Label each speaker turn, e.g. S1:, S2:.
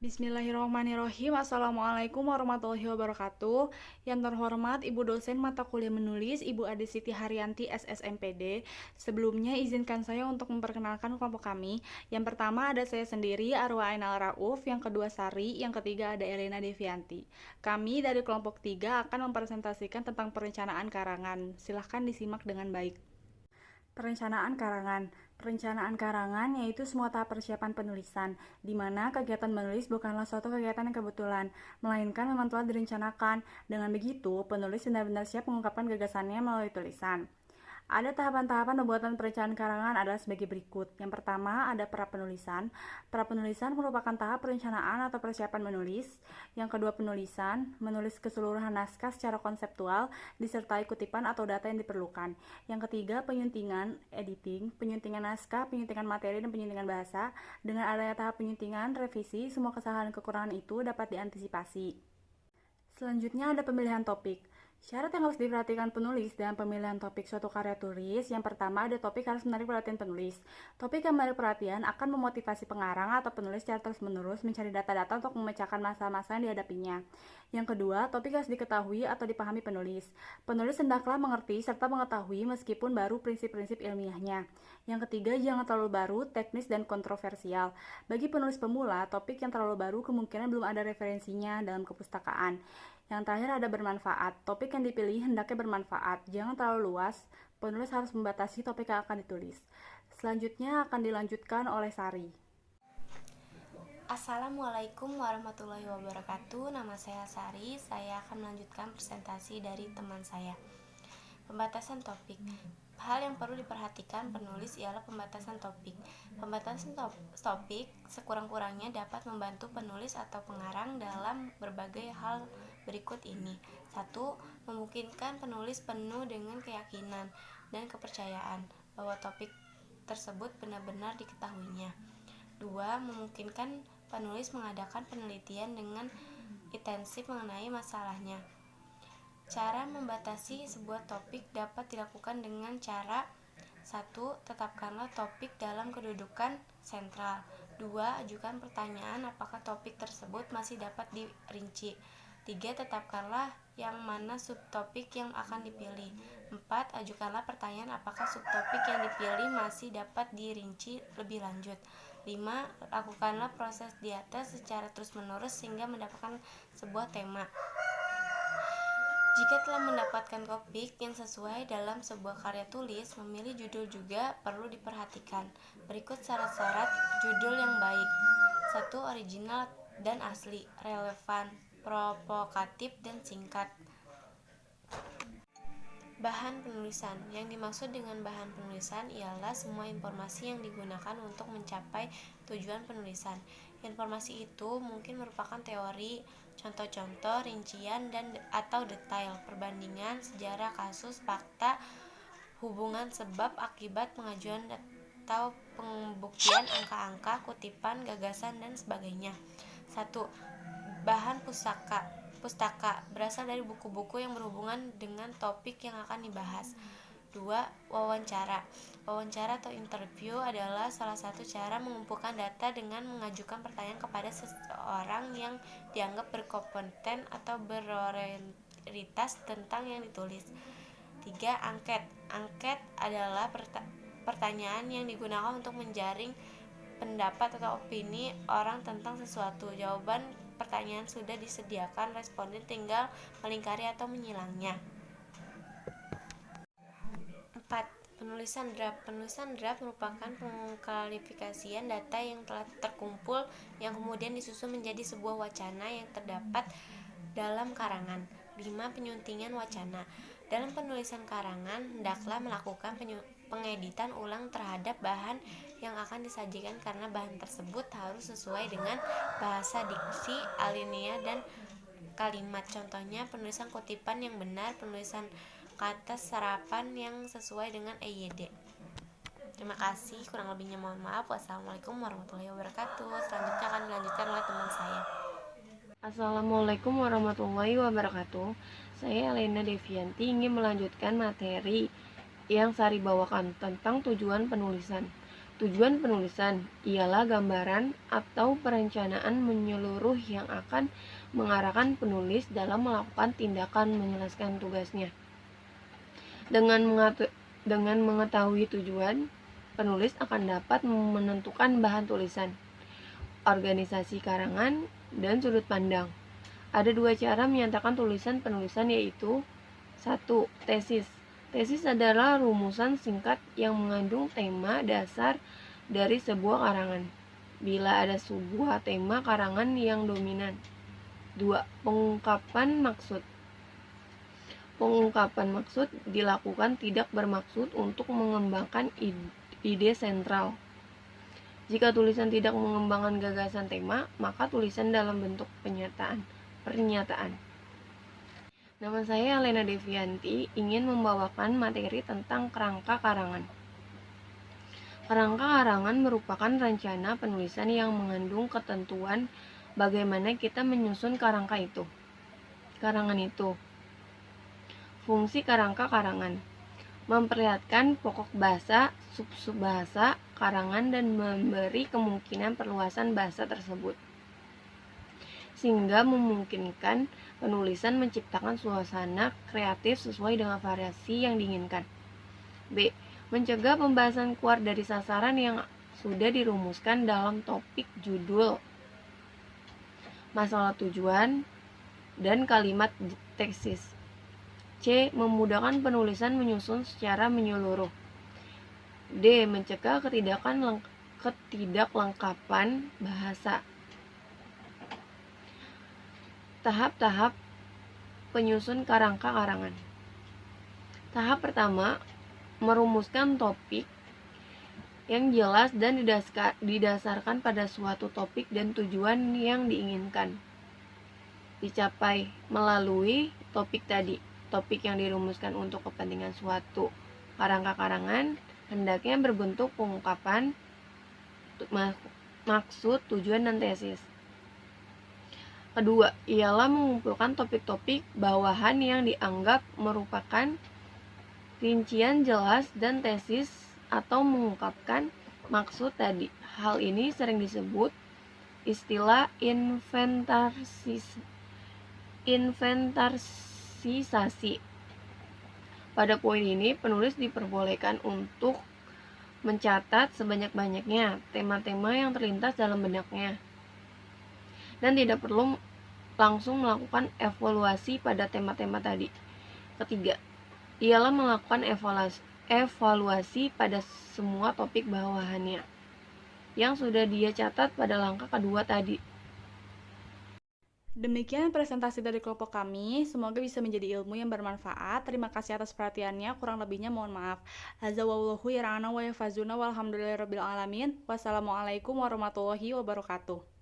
S1: Bismillahirrahmanirrahim. Assalamualaikum warahmatullahi wabarakatuh. Yang terhormat Ibu dosen mata kuliah menulis, Ibu Ade Siti Haryanti SSMPD. Sebelumnya izinkan saya untuk memperkenalkan kelompok kami. Yang pertama ada saya sendiri, Arwa Ainal Rauf. Yang kedua Sari. Yang ketiga ada Elena Devianti. Kami dari kelompok 3 akan mempresentasikan tentang perencanaan karangan. Silahkan disimak dengan baik. Perencanaan karangan. Perencanaan karangan yaitu semua tahap persiapan penulisan, di mana kegiatan menulis bukanlah suatu kegiatan yang kebetulan, melainkan memang telah direncanakan. Dengan begitu, penulis benar-benar siap mengungkapkan gagasannya melalui tulisan. Ada tahapan-tahapan pembuatan perencanaan karangan adalah sebagai berikut. Yang pertama ada pra-penulisan. Pra-penulisan merupakan tahap perencanaan atau persiapan menulis. Yang kedua penulisan, menulis keseluruhan naskah secara konseptual disertai kutipan atau data yang diperlukan. Yang ketiga penyuntingan, editing, penyuntingan naskah, penyuntingan materi, dan penyuntingan bahasa. Dengan adanya tahap penyuntingan, revisi, semua kesalahan dan kekurangan itu dapat diantisipasi. Selanjutnya ada pemilihan topik. Syarat yang harus diperhatikan penulis dalam pemilihan topik suatu karya tulis, yang pertama ada topik harus menarik perhatian penulis. Topik yang menarik perhatian akan memotivasi pengarang atau penulis secara terus-menerus mencari data-data untuk memecahkan masalah-masalah yang dihadapinya. Yang kedua, topik harus diketahui atau dipahami penulis. Penulis hendaklah mengerti serta mengetahui meskipun baru prinsip-prinsip ilmiahnya. Yang ketiga, jangan terlalu baru, teknis, dan kontroversial. Bagi penulis pemula, topik yang terlalu baru kemungkinan belum ada referensinya dalam kepustakaan. Yang terakhir ada bermanfaat. Topik yang dipilih hendaknya bermanfaat. Jangan terlalu luas. Penulis harus membatasi topik yang akan ditulis. Selanjutnya akan dilanjutkan oleh Sari.
S2: Assalamualaikum warahmatullahi wabarakatuh. Nama saya Sari. Saya akan melanjutkan presentasi dari teman saya. Pembatasan topik. Hal yang perlu diperhatikan penulis ialah pembatasan topik. Pembatasan topik sekurang-kurangnya dapat membantu penulis atau pengarang dalam berbagai hal berikut ini. 1. Memungkinkan penulis penuh dengan keyakinan dan kepercayaan bahwa topik tersebut benar-benar diketahuinya. 2. Memungkinkan penulis mengadakan penelitian dengan intensif mengenai masalahnya. Cara membatasi sebuah topik dapat dilakukan dengan cara 1. Tetapkanlah topik dalam kedudukan sentral. 2. Ajukan pertanyaan apakah topik tersebut masih dapat dirinci. 3. Tetapkanlah yang mana subtopik yang akan dipilih. 4. Ajukanlah pertanyaan apakah subtopik yang dipilih masih dapat dirinci lebih lanjut. 5. Lakukanlah proses di atas secara terus-menerus sehingga mendapatkan sebuah tema. Jika telah mendapatkan topik yang sesuai dalam sebuah karya tulis, memilih judul juga perlu diperhatikan. Berikut syarat-syarat judul yang baik. 1. Original dan asli, relevan, provokatif, dan singkat. Bahan penulisan. Yang dimaksud dengan bahan penulisan ialah semua informasi yang digunakan untuk mencapai tujuan penulisan. Informasi itu mungkin merupakan teori, contoh-contoh, rincian, dan atau detail, perbandingan, sejarah kasus, fakta, hubungan sebab akibat, pengajuan atau pembuktian, angka-angka, kutipan, gagasan, dan sebagainya. 1. Bahan pustaka berasal dari buku-buku yang berhubungan dengan topik yang akan dibahas. 2. Wawancara atau interview adalah salah satu cara mengumpulkan data dengan mengajukan pertanyaan kepada seseorang yang dianggap berkompeten atau berorientasi tentang yang ditulis. 3. Angket adalah pertanyaan yang digunakan untuk menjaring pendapat atau opini orang tentang sesuatu. Jawaban pertanyaan sudah disediakan, responden tinggal melingkari atau menyilangnya. 4. Penulisan draft. Penulisan draft merupakan pengklasifikasian data yang telah terkumpul yang kemudian disusun menjadi sebuah wacana yang terdapat dalam karangan. 5. Penyuntingan wacana. Dalam penulisan karangan, hendaklah melakukan pengeditan ulang terhadap bahan yang akan disajikan karena bahan tersebut harus sesuai dengan bahasa, diksi, alinea, dan kalimat. Contohnya, penulisan kutipan yang benar, penulisan kata serapan yang sesuai dengan EYD. Terima kasih, kurang lebihnya mohon maaf. Wassalamualaikum warahmatullahi wabarakatuh. Selanjutnya akan dilanjutkan oleh teman saya.
S3: Assalamualaikum warahmatullahi wabarakatuh. Saya Elena Devianti ingin melanjutkan materi yang Sari bawakan tentang tujuan penulisan. Tujuan penulisan ialah gambaran atau perencanaan menyeluruh yang akan mengarahkan penulis dalam melakukan tindakan menyelesaikan tugasnya. Dengan mengetahui tujuan, penulis akan dapat menentukan bahan tulisan, organisasi karangan, dan sudut pandang. Ada dua cara menyatakan tulisan penulisan, yaitu 1. Tesis. Tesis adalah rumusan singkat yang mengandung tema dasar dari sebuah karangan, bila ada sebuah tema karangan yang dominan. 2. Pengungkapan maksud. Pengungkapan maksud dilakukan tidak bermaksud untuk mengembangkan ide sentral. Jika tulisan tidak mengembangkan gagasan tema, maka tulisan dalam bentuk pernyataan. Nama saya Lena Devianti, ingin membawakan materi tentang kerangka karangan. Kerangka karangan merupakan rencana penulisan yang mengandung ketentuan bagaimana kita menyusun karangan itu. Fungsi kerangka karangan: memperlihatkan pokok bahasa, sub-sub bahasa, karangan, dan memberi kemungkinan perluasan bahasa tersebut, sehingga memungkinkan penulisan menciptakan suasana kreatif sesuai dengan variasi yang diinginkan. B. Mencegah pembahasan keluar dari sasaran yang sudah dirumuskan dalam topik judul, masalah tujuan, dan kalimat tesis. C. Memudahkan penulisan menyusun secara menyeluruh. D. Mencegah ketidaklengkapan bahasa. Tahap-tahap penyusun kerangka karangan. Tahap pertama, merumuskan topik yang jelas dan didasarkan pada suatu topik dan tujuan yang diinginkan dicapai melalui topik tadi. Topik yang dirumuskan untuk kepentingan suatu kerangka karangan hendaknya berbentuk pengungkapan maksud, tujuan, dan tesis. Kedua, ialah mengumpulkan topik-topik bawahan yang dianggap merupakan rincian jelas dan tesis atau mengungkapkan maksud tadi. Hal ini sering disebut istilah inventarisasi. Pada poin ini, penulis diperbolehkan untuk mencatat sebanyak-banyaknya tema-tema yang terlintas dalam benaknya, dan tidak perlu langsung melakukan evaluasi pada tema-tema tadi. Ketiga, ialah melakukan evaluasi pada semua topik bawahannya yang sudah dia catat pada langkah kedua tadi.
S1: Demikian presentasi dari kelompok kami, semoga bisa menjadi ilmu yang bermanfaat. Terima kasih atas perhatiannya, kurang lebihnya mohon maaf. Hadza wallahu yara'ana wa yafazuna walhamdulillahirabbil alamin. Wassalamualaikum warahmatullahi wabarakatuh.